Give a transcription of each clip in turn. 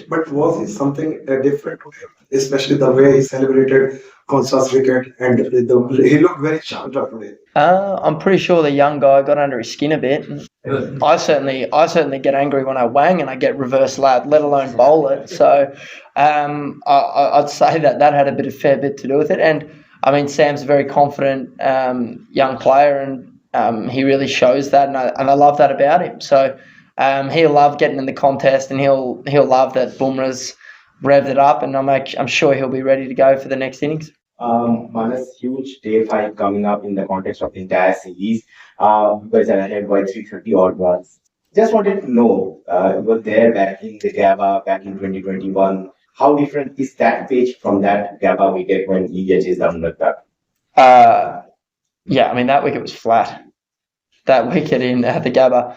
but was it something different, especially the way he celebrated Konstas wicket and he looked very charmed up today. I'm pretty sure the young guy got under his skin a bit. I certainly get angry when I wang and I get reverse lap, let alone bowl it. So I'd say that had a fair bit to do with it. And I mean, Sam's a very confident young player, and he really shows that, and I love that about him. So he'll love getting in the contest, and he'll love that Bumrah's revved it up, and I'm sure he'll be ready to go for the next innings. Marnus, huge day 5 coming up in the context of the entire series. You guys are ahead by 330 odd runs. Just wanted to know, you were there back in the Gabba back in 2021. How different is that pitch from that Gabba wicket when India chased down the duck? Yeah, I mean, that wicket was flat. That wicket in the Gabba.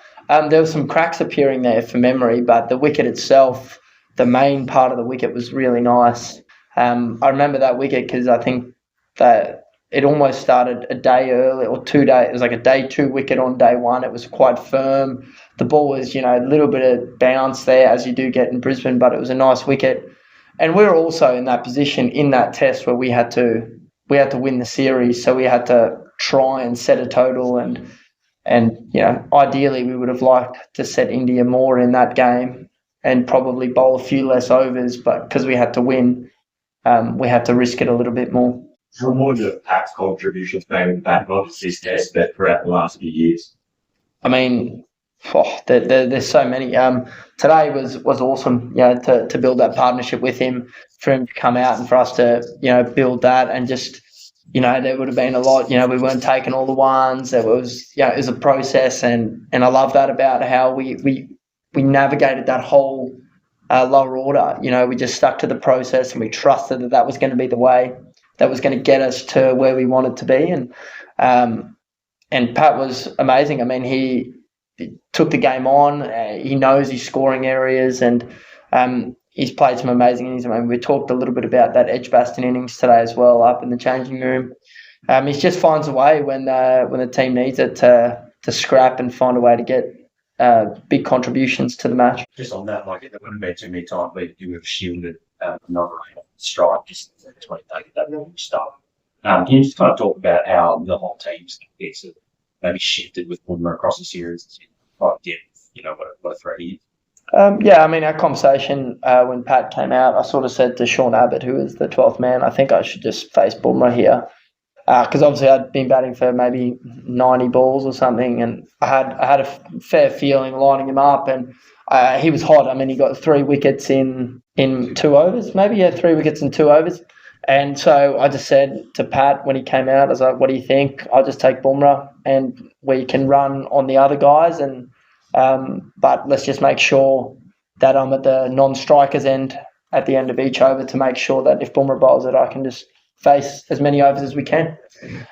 There were some cracks appearing there for memory, but the wicket itself, the main part of the wicket was really nice. I remember that wicket because I think that it almost started a day early or 2 days. It was like a day 2 wicket on day 1. It was quite firm. The ball was, a little bit of bounce there as you do get in Brisbane, but it was a nice wicket. And we were also in that position in that test where we had to win the series, so we had to try and set a total, and ideally we would have liked to set India more in that game and probably bowl a few less overs, but because we had to win, we had to risk it a little bit more. How more of Pat's contributions been back of this test bet throughout the last few years? I mean, there's so many. Today was awesome, to build that partnership with him, for him to come out and for us to, build that, and just, there would have been a lot, we weren't taking all the ones. There was, it was a process, and I love that about how we navigated that whole lower order. We just stuck to the process, and we trusted that was going to be the way that was going to get us to where we wanted to be. And Pat was amazing. I mean, he took the game on. He knows his scoring areas, and he's played some amazing innings. I mean, we talked a little bit about that Edgbaston innings today as well, up in the changing room. He just finds a way when the team needs it to scrap and find a way to get big contributions to the match. Just on that, like, there wouldn't be too many times where you have shielded another strike, just when they get that wrong stuff. Can you just kind of talk about how the whole team's gets maybe shifted with Bumrah across the series? What a threat he is. I mean, our conversation when Pat came out, I sort of said to Sean Abbott, who is the 12th man, I think I should just face Bumrah here. Because obviously I'd been batting for maybe 90 balls or something, and I had a fair feeling lining him up, and he was hot. I mean, he got 3 wickets in 2 overs, maybe. 3 wickets in 2 overs. And so I just said to Pat when he came out, I was like, what do you think? I'll just take Bumrah and we can run on the other guys, and but let's just make sure that I'm at the non-strikers end at the end of each over to make sure that if Bumrah bowls it, I can just face as many overs as we can.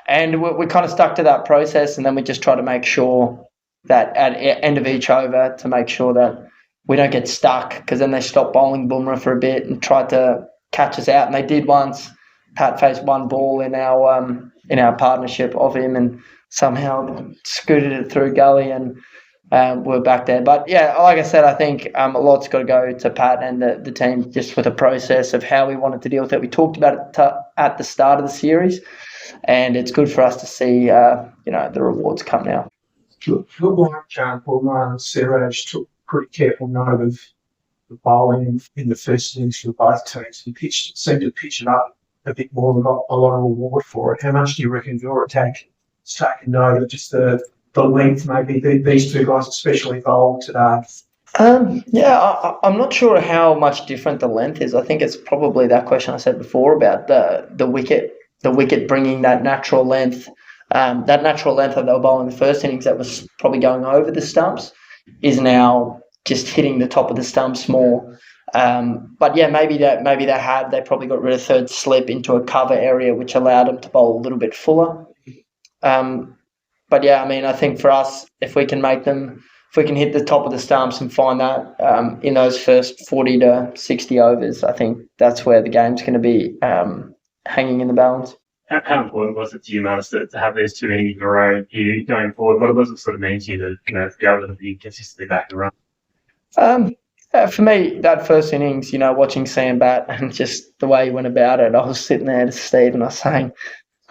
And we kind of stuck to that process, and then we just try to make sure that at the end of each over to make sure that we don't get stuck, because then they stopped bowling Bumrah for a bit and tried to catch us out, and they did once. Pat faced 1 ball in our partnership of him and somehow scooted it through gully, and we're back there. But yeah, like I said, I think a lot's got to go to Pat and the team just with a process of how we wanted to deal with it. We talked about it at the start of the series, and it's good for us to see the rewards come now. Looked like Bumrah and Siraj took pretty careful note of the bowling in the first innings for both teams. He seemed to pitch it up a bit more and got a lot of reward for it. How much do you reckon your attack is taking note of just the length, maybe these 2 guys especially bowled today? I'm not sure how much different the length is. I think it's probably that question I said before about the wicket bringing that natural length. That natural length that they were bowling in the first innings that was probably going over the stumps is now just hitting the top of the stumps more. But yeah, maybe they probably got rid of third slip into a cover area, which allowed them to bowl a little bit fuller. But yeah, I mean, I think for us, if we can hit the top of the stumps and find that in those first 40 to 60 overs, I think that's where the game's going to be hanging in the balance. How important was it to you, Marnus, to have these 2 innings in a row here going forward? What does it sort of mean to you to be able to be consistently back and run? For me, that first innings, watching Sam bat and just the way he went about it, I was sitting there to Steve and I was saying,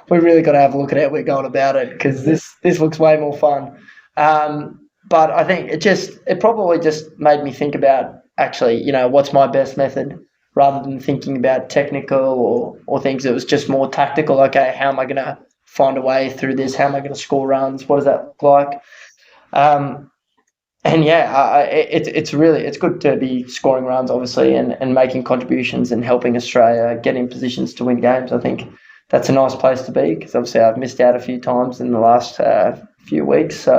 we really got to have a look at how we're going about it because this looks way more fun. But I think it probably just made me think about actually, what's my best method rather than thinking about technical or things. It was just more tactical. Okay, how am I going to find a way through this? How am I going to score runs? What does that look like? And yeah, it's good to be scoring runs, obviously, and making contributions and helping Australia get in positions to win games. I think that's a nice place to be because obviously I've missed out a few times in the last few weeks. So